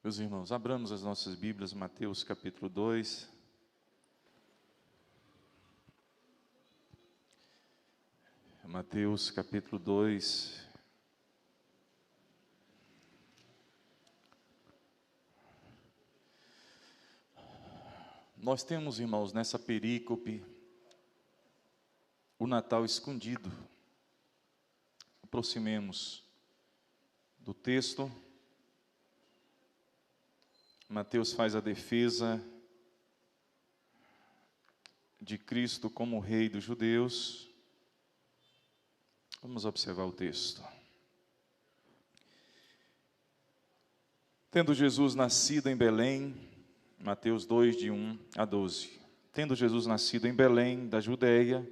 Meus irmãos, abramos as nossas Bíblias, Mateus capítulo 2. Mateus capítulo 2. Nós temos, irmãos, nessa perícope, o Natal escondido. Aproximemos do texto. Mateus faz a defesa de Cristo como Rei dos judeus. Vamos observar o texto. Tendo Jesus nascido em Belém, Mateus 2, de 1 a 12. Tendo Jesus nascido em Belém, da Judeia,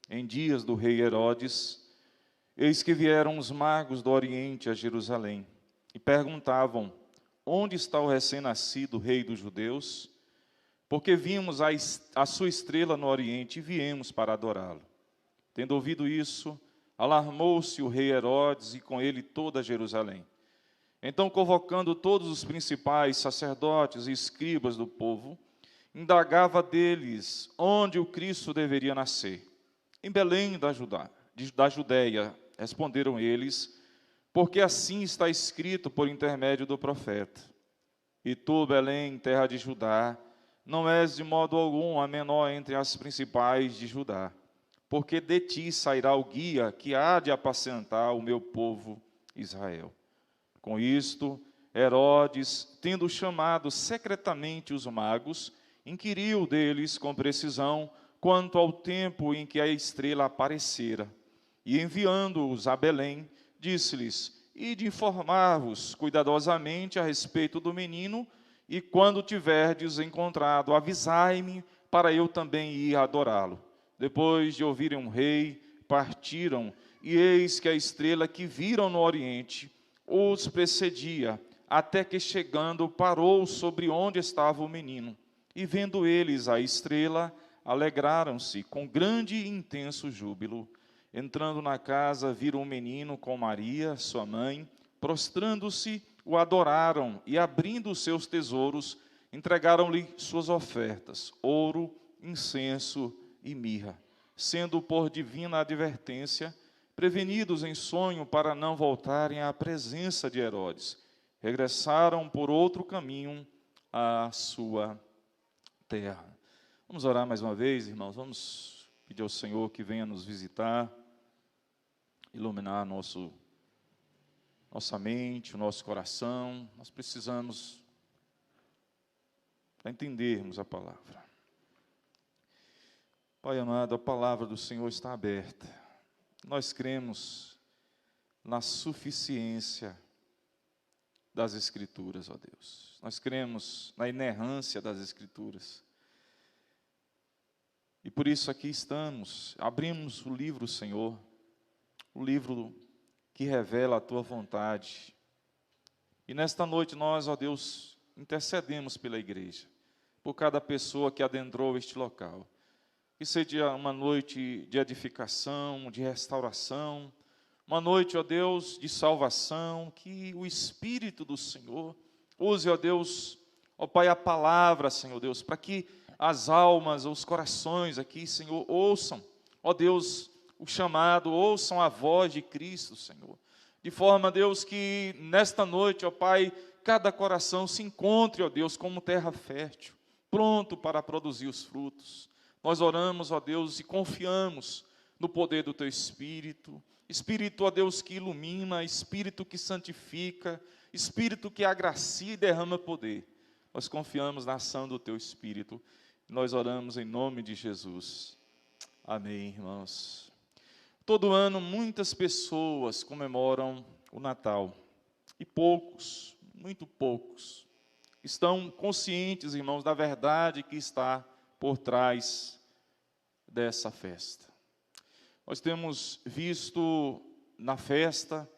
em dias do rei Herodes, eis que vieram os magos do Oriente a Jerusalém, e perguntavam: onde está o recém-nascido Rei dos judeus? Porque vimos a sua estrela no Oriente e viemos para adorá-lo. Tendo ouvido isso, alarmou-se o rei Herodes e com ele toda Jerusalém. Então, convocando todos os principais sacerdotes e escribas do povo, indagava deles onde o Cristo deveria nascer. Em Belém da Judeia, responderam eles, porque assim está escrito por intermédio do profeta: e tu, Belém, terra de Judá, não és de modo algum a menor entre as principais de Judá, porque de ti sairá o guia que há de apacentar o meu povo Israel. Com isto, Herodes, tendo chamado secretamente os magos, inquiriu deles com precisão quanto ao tempo em que a estrela aparecera, e enviando-os a Belém, disse-lhes: ide informar-vos cuidadosamente a respeito do menino, e quando tiverdes encontrado, avisai-me, para eu também ir adorá-lo. Depois de ouvirem um rei, partiram, e eis que a estrela que viram no Oriente os precedia, até que chegando parou sobre onde estava o menino. E vendo eles a estrela, alegraram-se com grande e intenso júbilo. Entrando na casa, viram um menino com Maria, sua mãe. Prostrando-se, o adoraram e, abrindo os seus tesouros, entregaram-lhe suas ofertas: ouro, incenso e mirra. Sendo por divina advertência, prevenidos em sonho para não voltarem à presença de Herodes, regressaram por outro caminho à sua terra. Vamos orar mais uma vez, irmãos. Vamos pedir ao Senhor que venha nos visitar, iluminar nossa mente, o nosso coração. Nós precisamos entendermos a palavra. Pai amado, a palavra do Senhor está aberta. Nós cremos na suficiência das Escrituras, ó Deus. Nós cremos na inerrância das Escrituras. E por isso aqui estamos, abrimos o livro, Senhor, o livro que revela a Tua vontade. E nesta noite nós, ó Deus, intercedemos pela igreja, por cada pessoa que adentrou este local. Que seja uma noite de edificação, de restauração, uma noite, ó Deus, de salvação, que o Espírito do Senhor use, ó Deus, ó Pai, a palavra, Senhor Deus, para que as almas, os corações aqui, Senhor, ouçam, ó Deus, o chamado, ouçam a voz de Cristo, Senhor. De forma, Deus, que nesta noite, ó Pai, cada coração se encontre, ó Deus, como terra fértil, pronto para produzir os frutos. Nós oramos, ó Deus, e confiamos no poder do Teu Espírito. Espírito, ó Deus, que ilumina, Espírito que santifica, Espírito que agracia e derrama poder. Nós confiamos na ação do Teu Espírito. Nós oramos em nome de Jesus. Amém, irmãos. Todo ano, muitas pessoas comemoram o Natal. E poucos, muito poucos, estão conscientes, irmãos, da verdade que está por trás dessa festa. Nós temos visto na festa,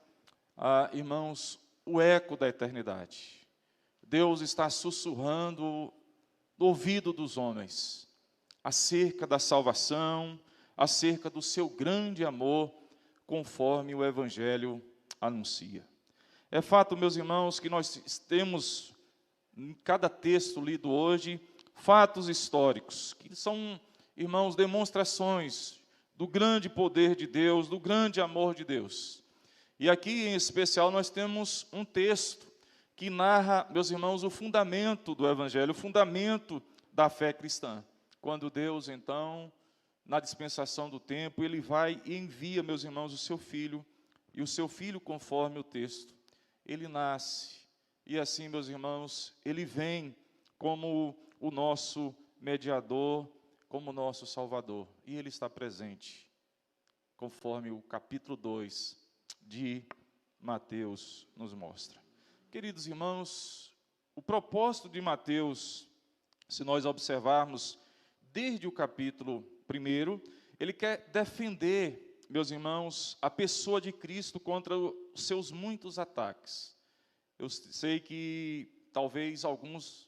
irmãos, o eco da eternidade. Deus está sussurrando no ouvido dos homens acerca da salvação, acerca do seu grande amor, conforme o Evangelho anuncia. É fato, meus irmãos, que nós temos em cada texto lido hoje, fatos históricos, que são, irmãos, demonstrações do grande poder de Deus, do grande amor de Deus. E aqui, em especial, nós temos um texto que narra, meus irmãos, o fundamento do Evangelho, o fundamento da fé cristã. Quando Deus, então, na dispensação do tempo, Ele vai e envia, meus irmãos, o seu Filho, e o seu Filho, conforme o texto, Ele nasce. E assim, meus irmãos, Ele vem como o nosso mediador, como o nosso Salvador. E Ele está presente, conforme o capítulo 2 de Mateus nos mostra. Queridos irmãos, o propósito de Mateus, se nós observarmos desde o capítulo 1, ele quer defender, meus irmãos, a pessoa de Cristo contra os seus muitos ataques. Eu sei que talvez alguns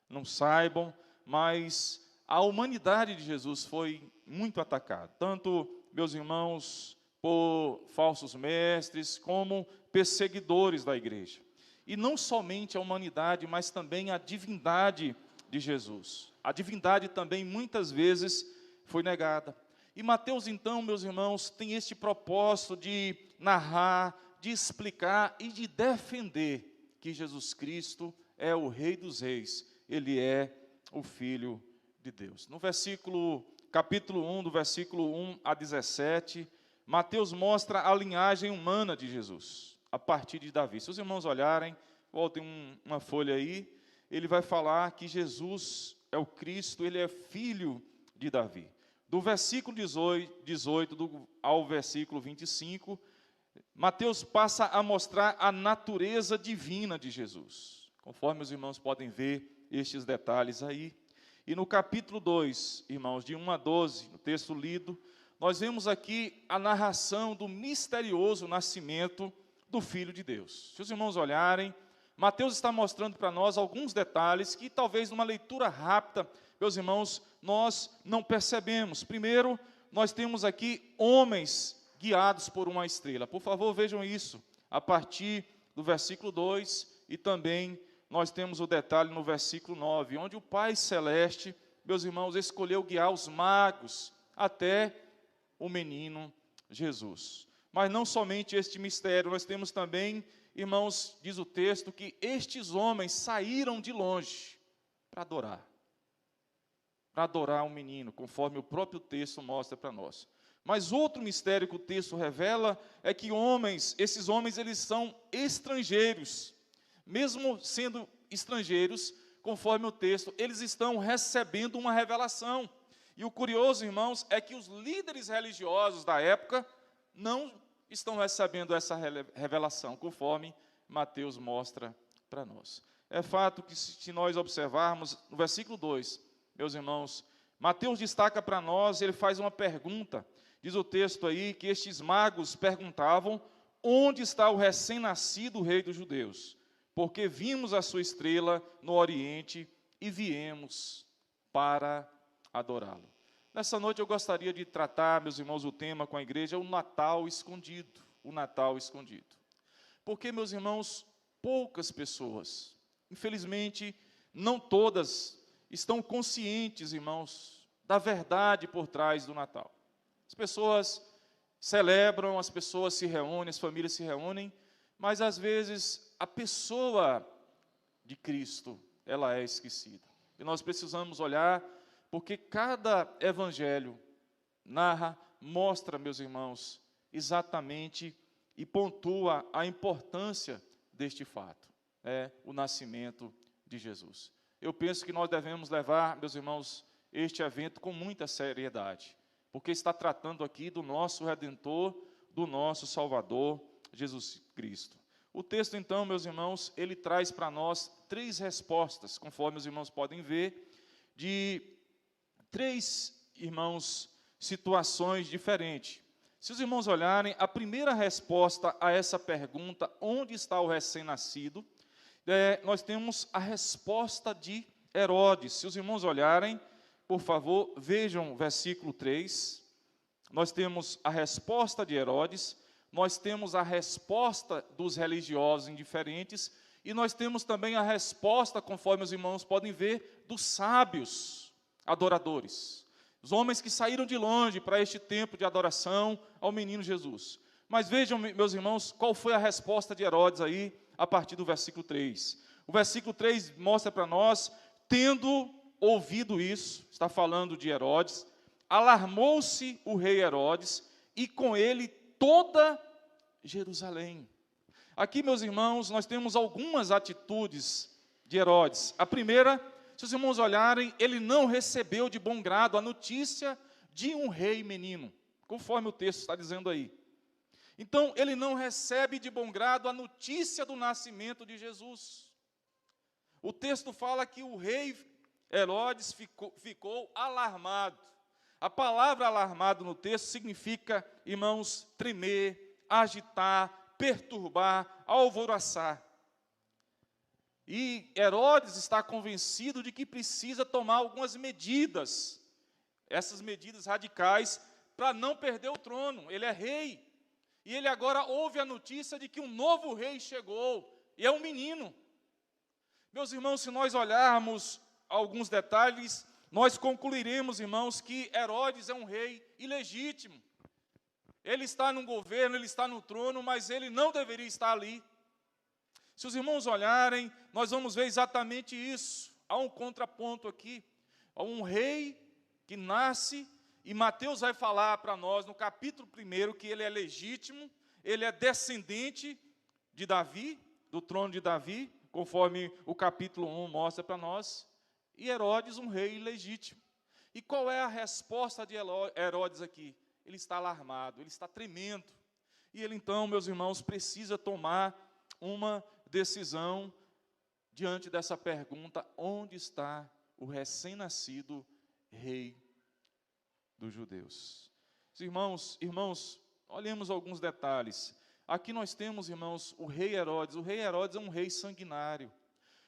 não saibam, mas a humanidade de Jesus foi muito atacada, tanto, meus irmãos, por falsos mestres, como perseguidores da igreja. E não somente a humanidade, mas também a divindade de Jesus. A divindade também, muitas vezes, foi negada. E Mateus, então, meus irmãos, tem este propósito de narrar, de explicar e de defender que Jesus Cristo é o Rei dos Reis, Ele é o Filho de Deus. No capítulo 1, do versículo 1 a 17, Mateus mostra a linhagem humana de Jesus, a partir de Davi. Se os irmãos olharem, voltem uma folha aí, ele vai falar que Jesus é o Cristo, ele é filho de Davi. Do versículo 18 ao versículo 25, Mateus passa a mostrar a natureza divina de Jesus, conforme os irmãos podem ver estes detalhes aí. E no capítulo 2, irmãos, de 1 a 12, no texto lido, nós vemos aqui a narração do misterioso nascimento do Filho de Deus. Se os irmãos olharem, Mateus está mostrando para nós alguns detalhes que talvez numa leitura rápida, meus irmãos, nós não percebemos. Primeiro, nós temos aqui homens guiados por uma estrela. Por favor, vejam isso, a partir do versículo 2, e também nós temos o detalhe no versículo 9, onde o Pai Celeste, meus irmãos, escolheu guiar os magos até o menino Jesus. Mas não somente este mistério, nós temos também, irmãos, diz o texto, que estes homens saíram de longe para adorar o menino, conforme o próprio texto mostra para nós. Mas outro mistério que o texto revela é que esses homens, eles são estrangeiros. Mesmo sendo estrangeiros, conforme o texto, eles estão recebendo uma revelação. E o curioso, irmãos, é que os líderes religiosos da época não estão recebendo essa revelação, conforme Mateus mostra para nós. É fato que, se nós observarmos, no versículo 2, meus irmãos, Mateus destaca para nós, ele faz uma pergunta. Diz o texto aí que estes magos perguntavam: onde está o recém-nascido rei dos judeus? Porque vimos a sua estrela no Oriente e viemos para adorá-lo. Nessa noite eu gostaria de tratar, meus irmãos, o tema com a igreja, o Natal escondido. O Natal escondido. Porque, meus irmãos, poucas pessoas, infelizmente, não todas, estão conscientes, irmãos, da verdade por trás do Natal. As pessoas celebram, as pessoas se reúnem, as famílias se reúnem, mas às vezes a pessoa de Cristo, ela é esquecida. E nós precisamos olhar, porque cada evangelho narra, mostra, meus irmãos, exatamente e pontua a importância deste fato, o nascimento de Jesus. Eu penso que nós devemos levar, meus irmãos, este evento com muita seriedade, porque está tratando aqui do nosso Redentor, do nosso Salvador, Jesus Cristo. O texto, então, meus irmãos, ele traz para nós 3 respostas, conforme os irmãos podem ver, de 3, irmãos, situações diferentes. Se os irmãos olharem, a primeira resposta a essa pergunta, onde está o recém-nascido, nós temos a resposta de Herodes. Se os irmãos olharem, por favor, vejam o versículo 3. Nós temos a resposta de Herodes, nós temos a resposta dos religiosos indiferentes, E nós temos também a resposta, conforme os irmãos podem ver, dos sábios adoradores. Os homens que saíram de longe para este tempo de adoração ao menino Jesus. Mas vejam, meus irmãos, qual foi a resposta de Herodes aí, a partir do versículo 3. O versículo 3 mostra para nós, tendo ouvido isso, está falando de Herodes, alarmou-se o rei Herodes, e com ele toda Jerusalém. Aqui, meus irmãos, nós temos algumas atitudes de Herodes. A primeira, se os irmãos olharem, ele não recebeu de bom grado a notícia de um rei menino, conforme o texto está dizendo aí. Então, ele não recebe de bom grado a notícia do nascimento de Jesus. O texto fala que o rei Herodes ficou alarmado. A palavra alarmado no texto significa, irmãos, tremer, agitar, perturbar, alvoroçar. E Herodes está convencido de que precisa tomar algumas medidas, essas medidas radicais, para não perder o trono. Ele é rei. E ele agora ouve a notícia de que um novo rei chegou, e é um menino. Meus irmãos, se nós olharmos alguns detalhes, nós concluiremos, irmãos, que Herodes é um rei ilegítimo. Ele está no governo, ele está no trono, mas ele não deveria estar ali. Se os irmãos olharem, nós vamos ver exatamente isso. Há um contraponto aqui. Há um rei que nasce, e Mateus vai falar para nós, no capítulo 1, que ele é legítimo, ele é descendente de Davi, do trono de Davi, conforme o capítulo 1 mostra para nós, e Herodes, um rei ilegítimo. E qual é a resposta de Herodes aqui? Ele está alarmado, ele está tremendo. E ele então, meus irmãos, precisa tomar uma decisão diante dessa pergunta: onde está o recém-nascido rei dos judeus? Irmãos, olhemos alguns detalhes. Aqui nós temos, irmãos, o rei Herodes. O rei Herodes é um rei sanguinário.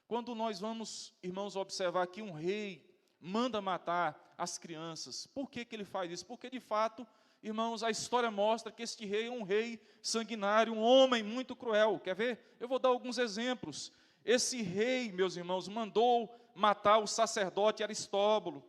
Quando nós vamos, irmãos, observar que um rei manda matar as crianças, por que ele faz isso? Porque, de fato, irmãos, a história mostra que este rei é um rei sanguinário, um homem muito cruel. Quer ver? Eu vou dar alguns exemplos. Esse rei, meus irmãos, mandou matar o sacerdote Aristóbulo.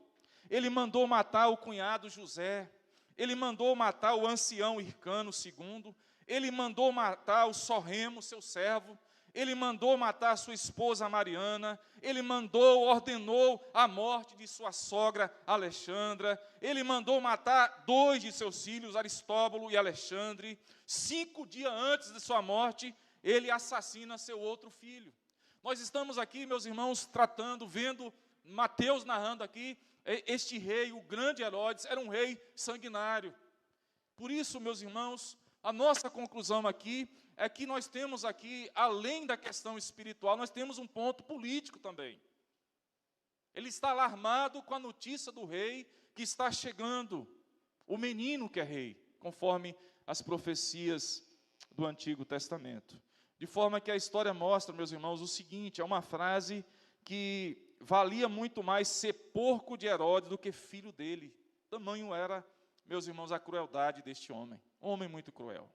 Ele mandou matar o cunhado José. Ele mandou matar o ancião Hircano II. Ele mandou matar o Sorremo, seu servo. Ele mandou matar sua esposa Mariana. Ele ordenou a morte de sua sogra Alexandra. Ele mandou matar 2 de seus filhos, Aristóbulo e Alexandre. 5 dias antes de sua morte, ele assassina seu outro filho. Nós estamos aqui, meus irmãos, vendo Mateus narrando aqui, este rei, o grande Herodes, era um rei sanguinário. Por isso, meus irmãos, a nossa conclusão aqui é que nós temos aqui, além da questão espiritual, nós temos um ponto político também. Ele está alarmado com a notícia do rei que está chegando, o menino que é rei, conforme as profecias do Antigo Testamento. De forma que a história mostra, meus irmãos, o seguinte: é uma frase que valia muito mais ser porco de Herodes do que filho dele. Tamanho era, meus irmãos, a crueldade deste homem. Um homem muito cruel,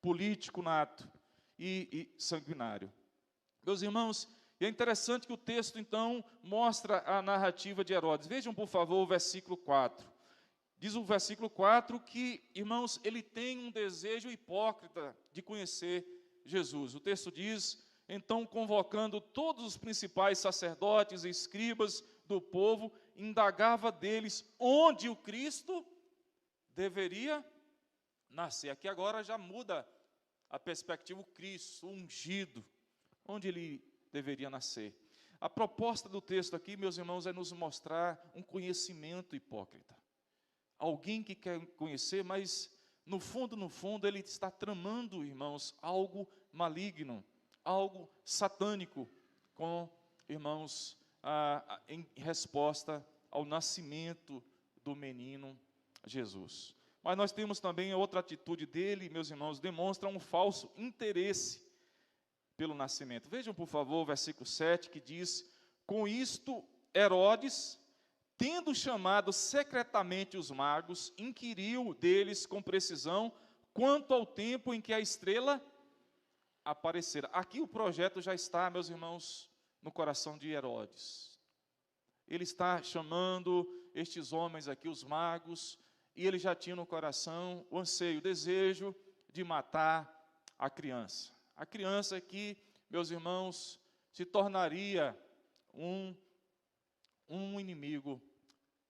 político nato e sanguinário. Meus irmãos, é interessante que o texto, então, mostra a narrativa de Herodes. Vejam, por favor, o versículo 4. Diz o versículo 4 que, irmãos, ele tem um desejo hipócrita de conhecer Jesus. O texto diz: então, convocando todos os principais sacerdotes e escribas do povo, indagava deles onde o Cristo deveria nascer. Aqui agora já muda a perspectiva, o Cristo, o ungido, onde ele deveria nascer. A proposta do texto aqui, meus irmãos, é nos mostrar um conhecimento hipócrita. Alguém que quer conhecer, mas no fundo, ele está tramando, irmãos, algo maligno, algo satânico, irmãos, em resposta ao nascimento do menino Jesus. Mas nós temos também outra atitude dele, meus irmãos, demonstra um falso interesse pelo nascimento. Vejam, por favor, o versículo 7, que diz: com isto, Herodes, tendo chamado secretamente os magos, inquiriu deles com precisão quanto ao tempo em que a estrela aparecer. Aqui o projeto já está, meus irmãos, no coração de Herodes. Ele está chamando estes homens aqui, os magos, e ele já tinha no coração o anseio, o desejo de matar a criança. A criança que, meus irmãos, se tornaria um inimigo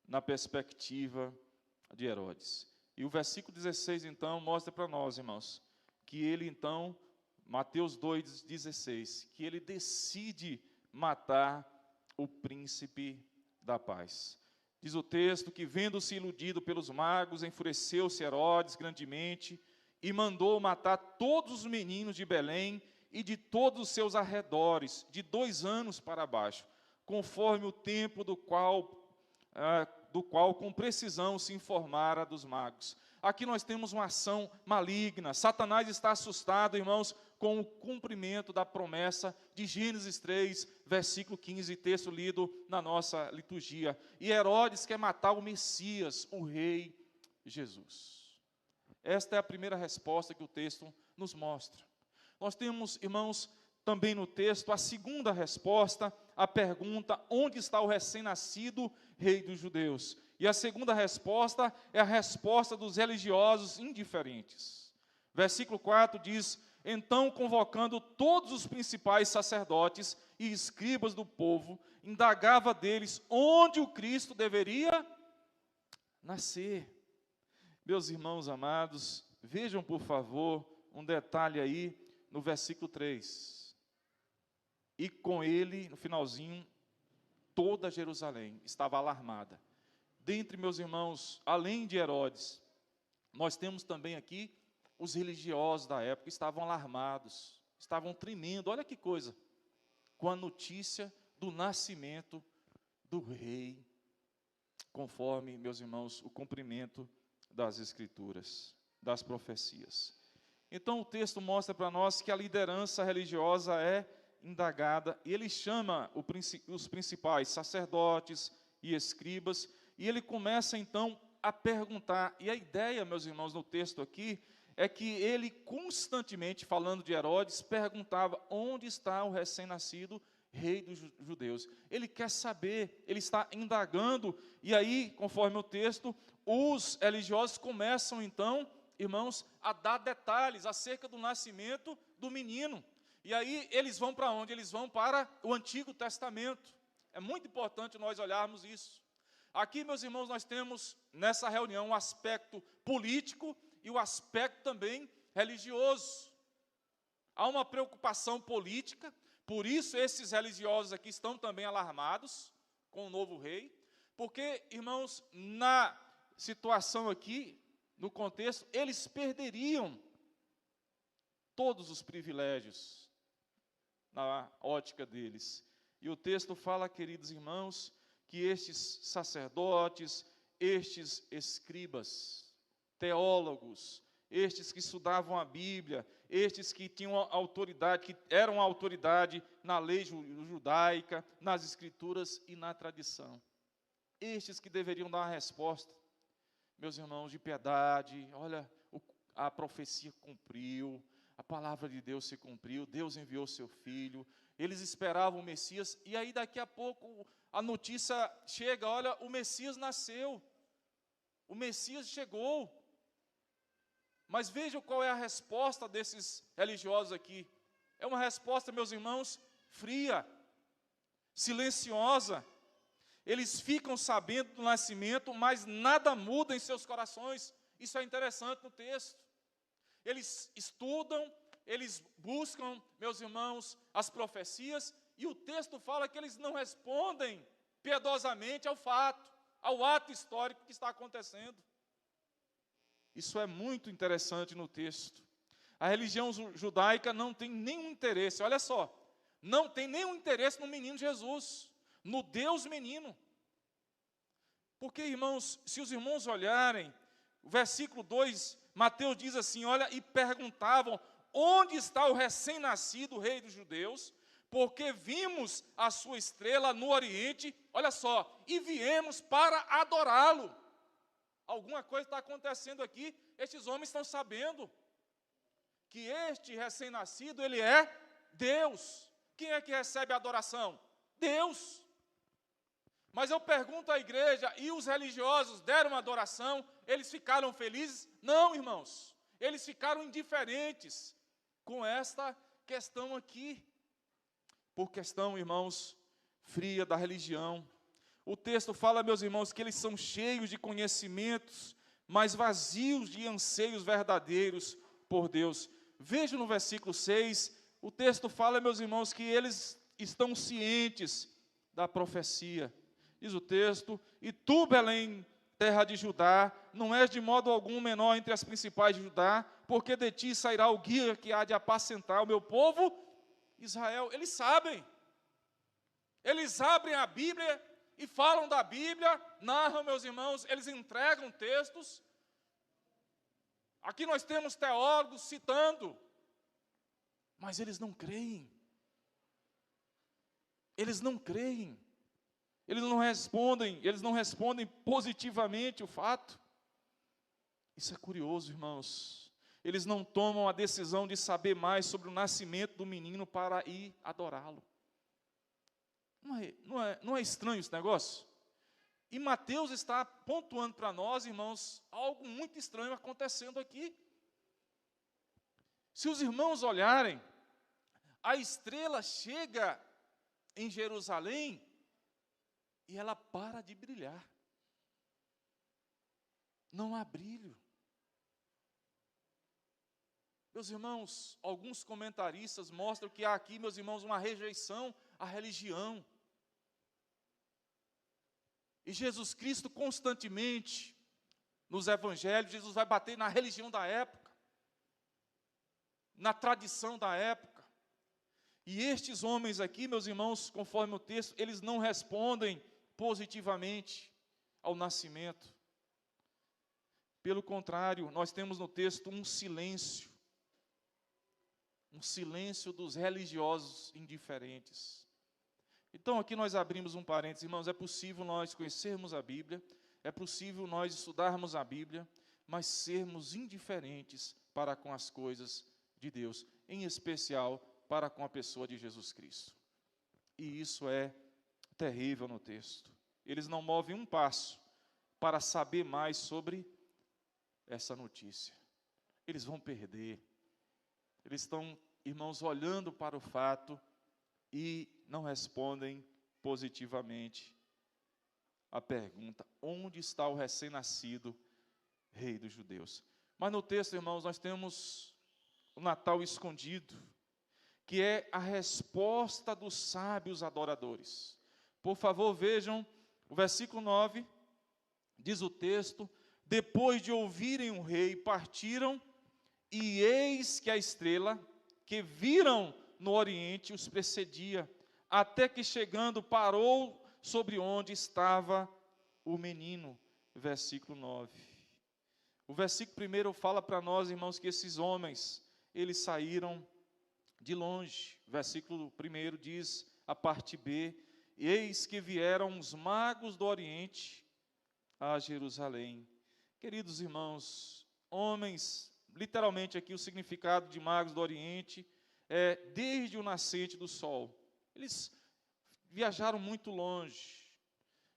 na perspectiva de Herodes. E o versículo 16, então, mostra para nós, irmãos, que ele, então, Mateus 2,16, que ele decide matar o príncipe da paz. Diz o texto que, vendo-se iludido pelos magos, enfureceu-se Herodes grandemente e mandou matar todos os meninos de Belém e de todos os seus arredores, de 2 anos para baixo, conforme o tempo do qual com precisão se informara dos magos. Aqui nós temos uma ação maligna. Satanás está assustado, irmãos, com o cumprimento da promessa de Gênesis 3, versículo 15, texto lido na nossa liturgia. E Herodes quer matar o Messias, o rei Jesus. Esta é a primeira resposta que o texto nos mostra. Nós temos, irmãos, também no texto, a segunda resposta à pergunta: onde está o recém-nascido rei dos judeus? E a segunda resposta é a resposta dos religiosos indiferentes. Versículo 4 diz: então, convocando todos os principais sacerdotes e escribas do povo, indagava deles onde o Cristo deveria nascer. Meus irmãos amados, vejam por favor um detalhe aí no versículo 3. E com ele, no finalzinho, toda Jerusalém estava alarmada. Dentre, meus irmãos, além de Herodes, nós temos também aqui os religiosos da época, estavam alarmados, estavam tremendo, olha que coisa, com a notícia do nascimento do rei, conforme, meus irmãos, o cumprimento das Escrituras, das profecias. Então o texto mostra para nós que a liderança religiosa é indagada, e ele chama os principais sacerdotes e escribas, e ele começa então a perguntar, e a ideia, meus irmãos, no texto aqui, é que ele constantemente, falando de Herodes, perguntava: onde está o recém-nascido rei dos judeus? Ele quer saber, ele está indagando, e aí, conforme o texto, os religiosos começam então, irmãos, a dar detalhes acerca do nascimento do menino. E aí eles vão para onde? Eles vão para o Antigo Testamento. É muito importante nós olharmos isso. Aqui, meus irmãos, nós temos nessa reunião um aspecto político e o aspecto também religioso. Há uma preocupação política, por isso esses religiosos aqui estão também alarmados com o novo rei, porque, irmãos, na situação aqui, no contexto, eles perderiam todos os privilégios na ótica deles. E o texto fala, queridos irmãos, que estes sacerdotes, estes escribas, teólogos, estes que estudavam a Bíblia, estes que tinham autoridade, que eram autoridade na lei judaica, nas Escrituras e na tradição, estes que deveriam dar uma resposta, meus irmãos, de piedade: olha, a profecia cumpriu, a palavra de Deus se cumpriu, Deus enviou seu Filho, eles esperavam o Messias, e aí daqui a pouco a notícia chega: olha, o Messias nasceu, o Messias chegou. Mas vejam qual é a resposta desses religiosos aqui. É uma resposta, meus irmãos, fria, silenciosa. Eles ficam sabendo do nascimento, mas nada muda em seus corações. Isso é interessante no texto. Eles estudam, eles buscam, meus irmãos, as profecias, e o texto fala que eles não respondem piedosamente ao fato, ao ato histórico que está acontecendo. Isso é muito interessante no texto. A religião judaica não tem nenhum interesse, olha só, não tem nenhum interesse no menino Jesus, no Deus menino. Porque, irmãos, se os irmãos olharem, o versículo 2, Mateus diz assim: olha, e perguntavam: onde está o recém-nascido rei dos judeus? Porque vimos a sua estrela no Oriente, olha só, e viemos para adorá-lo. Alguma coisa está acontecendo aqui, estes homens estão sabendo. que este recém-nascido, ele é Deus. Quem é que recebe a adoração? Deus. Mas eu pergunto à igreja, e os religiosos deram adoração? Eles ficaram felizes? Não, irmãos. Eles ficaram indiferentes com esta questão aqui. Por questão, irmãos, fria da religião. O texto fala, meus irmãos, que eles são cheios de conhecimentos, mas vazios de anseios verdadeiros por Deus. Veja no versículo 6, o texto fala, meus irmãos, que eles estão cientes da profecia. Diz o texto: e tu, Belém, terra de Judá, não és de modo algum menor entre as principais de Judá, porque de ti sairá o guia que há de apacentar o meu povo, Israel. Eles sabem. Eles abrem a Bíblia e falam da Bíblia, narram, meus irmãos, eles entregam textos. Aqui nós temos teólogos citando, mas eles não creem. Eles não creem. Eles não respondem positivamente o fato. Isso é curioso, irmãos. Eles não tomam a decisão de saber mais sobre o nascimento do menino para ir adorá-lo. Não é estranho esse negócio? E Mateus está pontuando para nós, irmãos, algo muito estranho acontecendo aqui. Se os irmãos olharem, a estrela chega em Jerusalém e ela para de brilhar. Não há brilho. Meus irmãos, alguns comentaristas mostram que há aqui, meus irmãos, uma rejeição à religião. E Jesus Cristo constantemente, nos evangelhos, Jesus vai bater na religião da época, na tradição da época. E estes homens aqui, meus irmãos, conforme o texto, eles não respondem positivamente ao nascimento. Pelo contrário, nós temos no texto um silêncio dos religiosos indiferentes. Então aqui nós abrimos um parênteses, irmãos, é possível nós conhecermos a Bíblia, é possível nós estudarmos a Bíblia, mas sermos indiferentes para com as coisas de Deus, em especial para com a pessoa de Jesus Cristo. E isso é terrível no texto. Eles não movem um passo para saber mais sobre essa notícia. Eles vão perder. Eles estão, irmãos, olhando para o fato e não respondem positivamente a pergunta: onde está o recém-nascido rei dos judeus? Mas no texto, irmãos, nós temos o Natal escondido, que é a resposta dos sábios adoradores. Por favor, vejam o versículo 9, diz o texto: depois de ouvirem o rei, partiram, e eis que a estrela que viram no oriente os precedia, até que chegando parou sobre onde estava o menino. Versículo 9. O versículo 1 fala para nós, irmãos, que esses homens, eles saíram de longe. Versículo 1 diz, a parte B: eis que vieram os magos do oriente a Jerusalém. Queridos irmãos, homens, literalmente aqui o significado de magos do oriente é desde o nascente do sol. Eles viajaram muito longe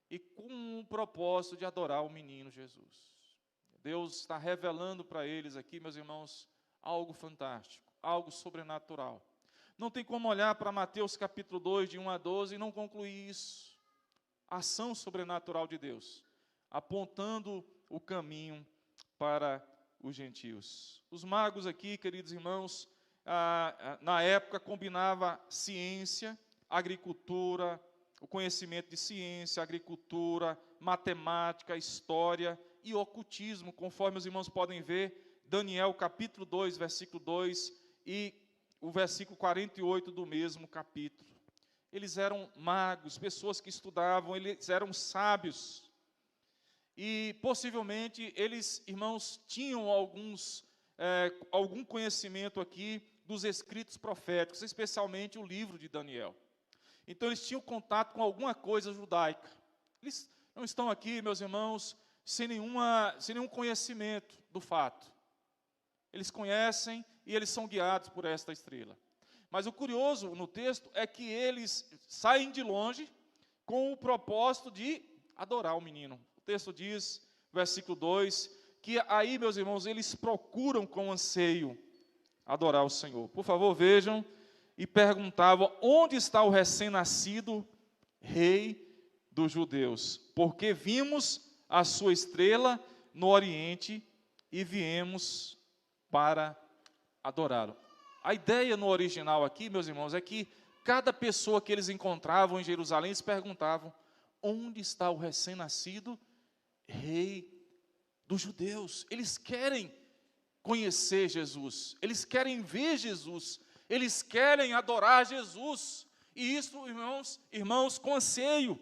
e com o propósito de adorar o menino Jesus. Deus está revelando para eles aqui, meus irmãos, algo fantástico, algo sobrenatural. Não tem como olhar para Mateus capítulo 2, de 1 a 12, e não concluir isso. A ação sobrenatural de Deus, apontando o caminho para os gentios. Os magos aqui, queridos irmãos, na época combinava ciência, agricultura, o conhecimento de ciência, agricultura, matemática, história e ocultismo, conforme os irmãos podem ver, Daniel capítulo 2, versículo 2 e o versículo 48 do mesmo capítulo. Eles eram magos, pessoas que estudavam, eles eram sábios. E possivelmente eles, irmãos, tinham algum conhecimento aqui dos escritos proféticos, especialmente o livro de Daniel. Então eles tinham contato com alguma coisa judaica. Eles não estão aqui, meus irmãos, sem nenhum conhecimento do fato. Eles conhecem e eles são guiados por esta estrela. Mas o curioso no texto é que eles saem de longe com o propósito de adorar o menino. O texto diz, versículo 2, que aí, meus irmãos, eles procuram com anseio adorar o Senhor. Por favor, vejam, e perguntavam, onde está o recém-nascido rei dos judeus? Porque vimos a sua estrela no Oriente e viemos para adorá-lo. A ideia no original aqui, meus irmãos, é que cada pessoa que eles encontravam em Jerusalém, eles perguntavam, onde está o recém-nascido rei dos judeus? Eles querem conhecer Jesus, eles querem ver Jesus, eles querem adorar Jesus, e isso, irmãos, com anseio,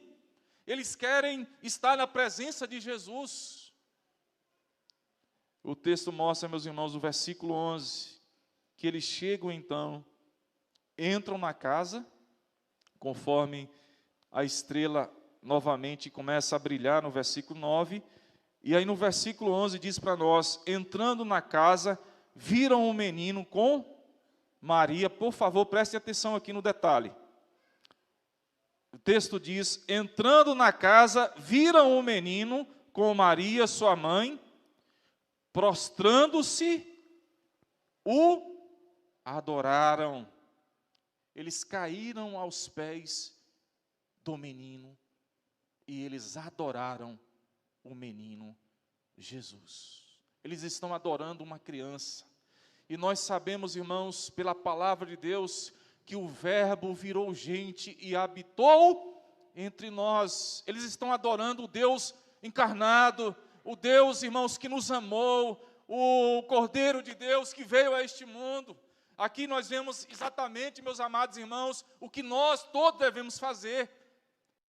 eles querem estar na presença de Jesus. O texto mostra, meus irmãos, no versículo 11, que eles chegam então, entram na casa, conforme a estrela novamente começa a brilhar no versículo 9, e aí no versículo 11 diz para nós, entrando na casa, viram um menino com Maria. Por favor, prestem atenção aqui no detalhe. O texto diz, entrando na casa, viram um menino com Maria, sua mãe, prostrando-se, o adoraram. Eles caíram aos pés do menino e eles adoraram o menino Jesus. Eles estão adorando uma criança. E nós sabemos, irmãos, pela palavra de Deus, que o Verbo virou gente e habitou entre nós. Eles estão adorando o Deus encarnado, o Deus, irmãos, que nos amou, o Cordeiro de Deus que veio a este mundo. Aqui nós vemos exatamente, meus amados irmãos, o que nós todos devemos fazer.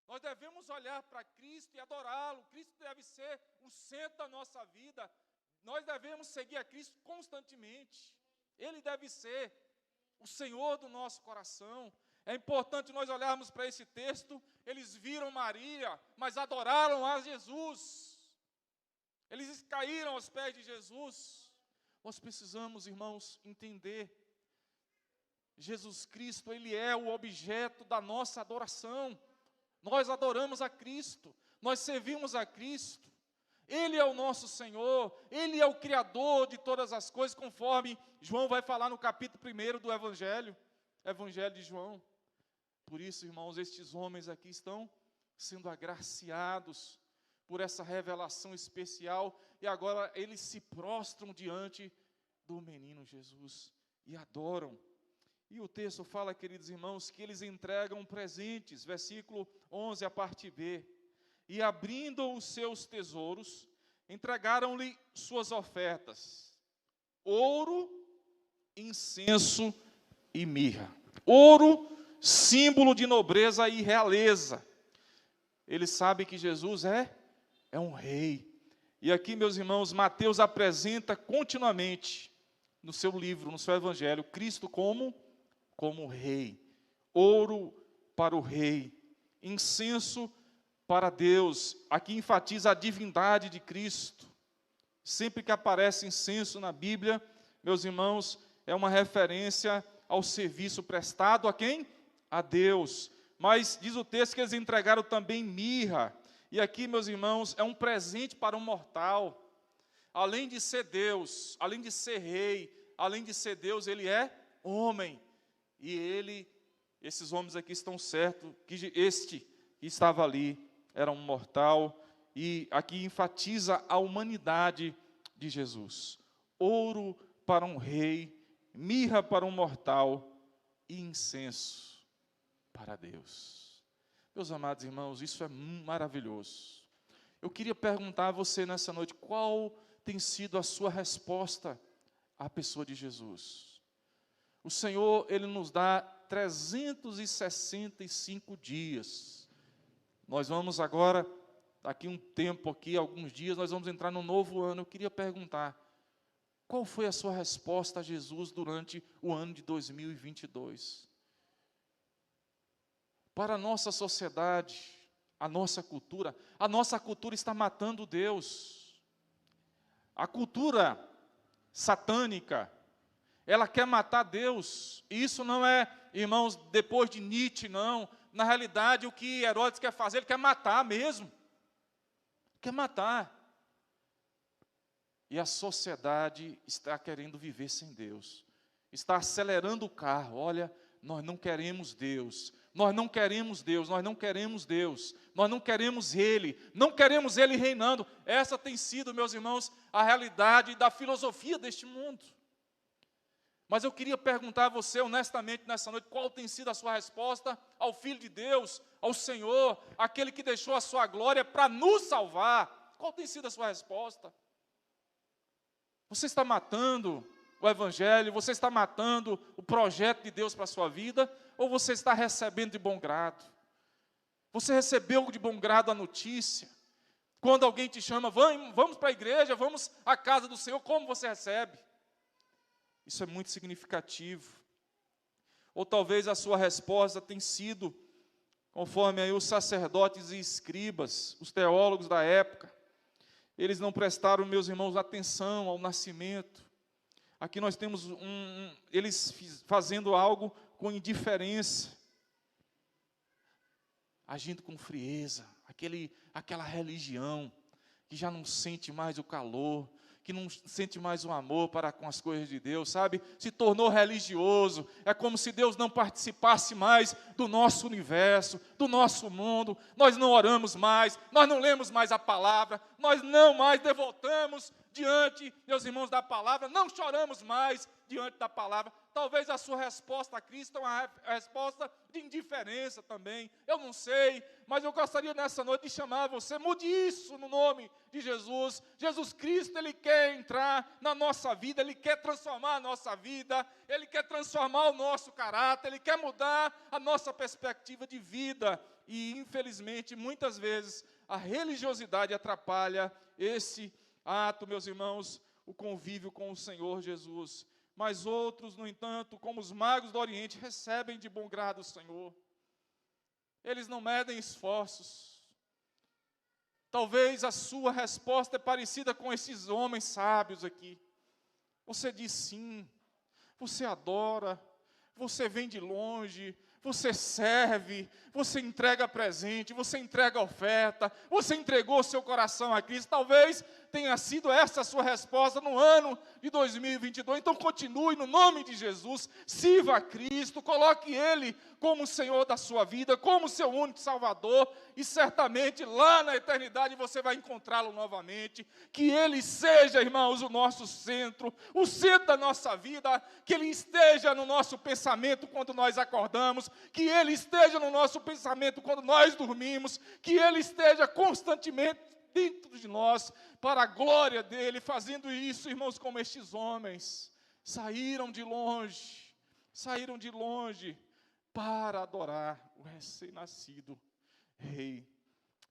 Nós devemos olhar para Cristo e adorá-lo. Cristo deve ser o centro da nossa vida. Nós devemos seguir a Cristo constantemente. Ele deve ser o Senhor do nosso coração. É importante nós olharmos para esse texto. Eles viram Maria, mas adoraram a Jesus. Eles caíram aos pés de Jesus. Nós precisamos, irmãos, entender. Jesus Cristo, Ele é o objeto da nossa adoração. Nós adoramos a Cristo, nós servimos a Cristo. Ele é o nosso Senhor, Ele é o Criador de todas as coisas, conforme João vai falar no capítulo 1 do Evangelho de João. Por isso, irmãos, estes homens aqui estão sendo agraciados por essa revelação especial, e agora eles se prostram diante do menino Jesus e adoram. E o texto fala, queridos irmãos, que eles entregam presentes, versículo 11, a parte B. E abrindo os seus tesouros, entregaram-lhe suas ofertas: ouro, incenso e mirra. Ouro, símbolo de nobreza e realeza. Eles sabem que Jesus é um rei. E aqui, meus irmãos, Mateus apresenta continuamente, no seu livro, no seu evangelho, Cristo como rei. Ouro para o rei, incenso para Deus. Aqui enfatiza a divindade de Cristo. Sempre que aparece incenso na Bíblia, meus irmãos, é uma referência ao serviço prestado a quem? A Deus. Mas diz o texto que eles entregaram também mirra. E aqui, meus irmãos, é um presente para um mortal. Além de ser Deus, além de ser rei, além de ser Deus, ele é homem. E esses homens aqui estão certos que este que estava ali era um mortal. E aqui enfatiza a humanidade de Jesus. Ouro para um rei, mirra para um mortal e incenso para Deus. Meus amados irmãos, isso é maravilhoso. Eu queria perguntar a você nessa noite, qual tem sido a sua resposta à pessoa de Jesus? O Senhor, Ele nos dá 365 dias. Nós vamos agora, daqui um tempo aqui, alguns dias, nós vamos entrar no novo ano. Eu queria perguntar, qual foi a sua resposta a Jesus durante o ano de 2022? Para a nossa sociedade, a nossa cultura está matando Deus. A cultura satânica, Ela quer matar Deus. E isso não é, irmãos, depois de Nietzsche, não. Na realidade, o que Herodes quer fazer, ele quer matar mesmo. Quer matar. E a sociedade está querendo viver sem Deus. Está acelerando o carro. Olha, nós não queremos Deus. Nós não queremos Deus, nós não queremos Deus. Nós não queremos Ele. Não queremos Ele reinando. Essa tem sido, meus irmãos, a realidade da filosofia deste mundo. Mas eu queria perguntar a você, honestamente, nessa noite, qual tem sido a sua resposta ao Filho de Deus, ao Senhor, aquele que deixou a sua glória para nos salvar? Qual tem sido a sua resposta? Você está matando o Evangelho? Você está matando o projeto de Deus para a sua vida? Ou você está recebendo de bom grado? Você recebeu de bom grado a notícia? Quando alguém te chama, vamos para a igreja, vamos à casa do Senhor, como você recebe? Isso é muito significativo. Ou talvez a sua resposta tenha sido, conforme aí os sacerdotes e escribas, os teólogos da época, eles não prestaram, meus irmãos, atenção ao nascimento. Aqui nós temos eles fazendo algo com indiferença, agindo com frieza, aquela religião que já não sente mais o calor, que não sente mais o amor para com as coisas de Deus, sabe? Se tornou religioso, é como se Deus não participasse mais do nosso universo, do nosso mundo. Nós não oramos mais, nós não lemos mais a palavra, nós não mais devotamos diante, meus irmãos, da palavra, não choramos mais diante da palavra. Talvez a sua resposta a Cristo é uma resposta de indiferença também, eu não sei, mas eu gostaria nessa noite de chamar você, mude isso no nome de Jesus. Jesus Cristo, Ele quer entrar na nossa vida, Ele quer transformar a nossa vida, Ele quer transformar o nosso caráter, Ele quer mudar a nossa perspectiva de vida, e infelizmente, muitas vezes, a religiosidade atrapalha esse ato, meus irmãos, o convívio com o Senhor Jesus. Mas outros, no entanto, como os magos do Oriente, recebem de bom grado o Senhor. Eles não medem esforços. Talvez a sua resposta é parecida com esses homens sábios aqui. Você diz sim, você adora, você vem de longe, você serve, você entrega presente, você entrega oferta, você entregou seu coração a Cristo. Talvez tenha sido essa a sua resposta no ano de 2022. Então continue no nome de Jesus, sirva a Cristo, coloque Ele como Senhor da sua vida, como seu único Salvador, e certamente lá na eternidade você vai encontrá-lo novamente. Que Ele seja, irmãos, o nosso centro, o centro da nossa vida, que Ele esteja no nosso pensamento quando nós acordamos, que Ele esteja no nosso pensamento quando nós dormimos, que Ele esteja constantemente dentro de nós, para a glória dEle, fazendo isso, irmãos, como estes homens, saíram de longe para adorar o recém-nascido Rei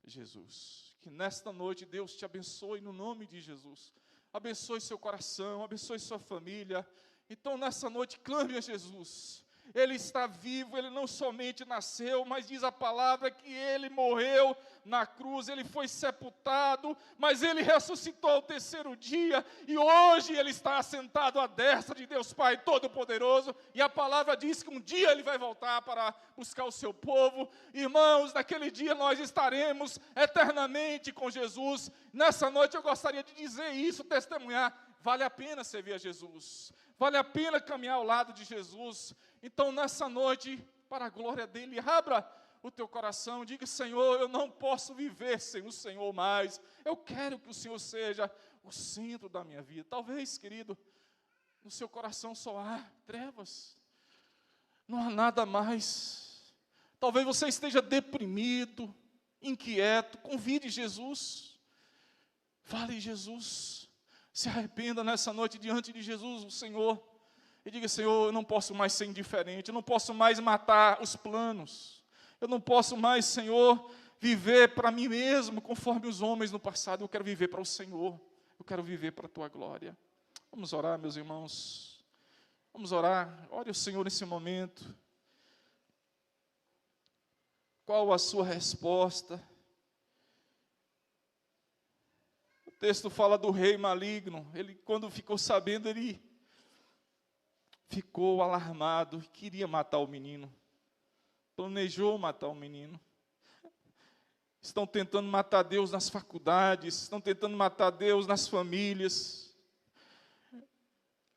Jesus. Que nesta noite Deus te abençoe no nome de Jesus, abençoe seu coração, abençoe sua família. Então nessa noite clame a Jesus. Ele está vivo, Ele não somente nasceu, mas diz a palavra que Ele morreu na cruz, Ele foi sepultado, mas Ele ressuscitou ao terceiro dia, e hoje Ele está assentado à destra de Deus Pai Todo-Poderoso, e a palavra diz que um dia Ele vai voltar para buscar o seu povo. Irmãos, naquele dia nós estaremos eternamente com Jesus. Nessa noite eu gostaria de dizer isso, testemunhar. Vale a pena servir a Jesus, vale a pena caminhar ao lado de Jesus. Então nessa noite, para a glória dEle, abra o teu coração, diga: Senhor, eu não posso viver sem o Senhor mais, eu quero que o Senhor seja o centro da minha vida. Talvez, querido, no seu coração só há trevas, não há nada mais. Talvez você esteja deprimido, inquieto. Convide Jesus, fale Jesus, se arrependa nessa noite diante de Jesus, o Senhor, e diga: Senhor, eu não posso mais ser indiferente, eu não posso mais matar os planos, eu não posso mais, Senhor, viver para mim mesmo, conforme os homens no passado. Eu quero viver para o Senhor, eu quero viver para a Tua glória. Vamos orar, meus irmãos, vamos orar. Ore o Senhor nesse momento. Qual a sua resposta? O texto fala do rei maligno. Ele, quando ficou sabendo, ele ficou alarmado, queria matar o menino, planejou matar o menino. Estão tentando matar Deus nas faculdades, estão tentando matar Deus nas famílias,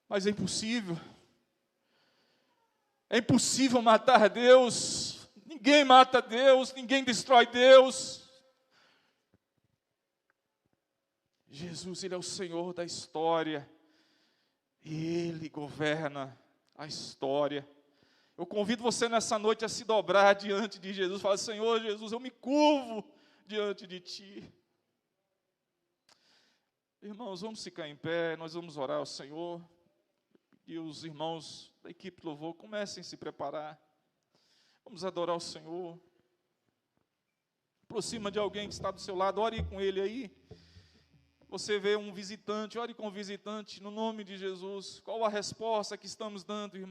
mas é impossível. É impossível matar Deus. Ninguém mata Deus, ninguém destrói Deus. Jesus, Ele é o Senhor da história. Ele governa a história. Eu convido você nessa noite a se dobrar diante de Jesus. Fala, Senhor Jesus, eu me curvo diante de Ti. Irmãos, vamos ficar em pé, nós vamos orar ao Senhor. E os irmãos da equipe de louvor comecem a se preparar. Vamos adorar o Senhor. Aproxima de alguém que está do seu lado, ore com ele aí. Você vê um visitante, ore com o visitante, no nome de Jesus. Qual a resposta que estamos dando, irmão?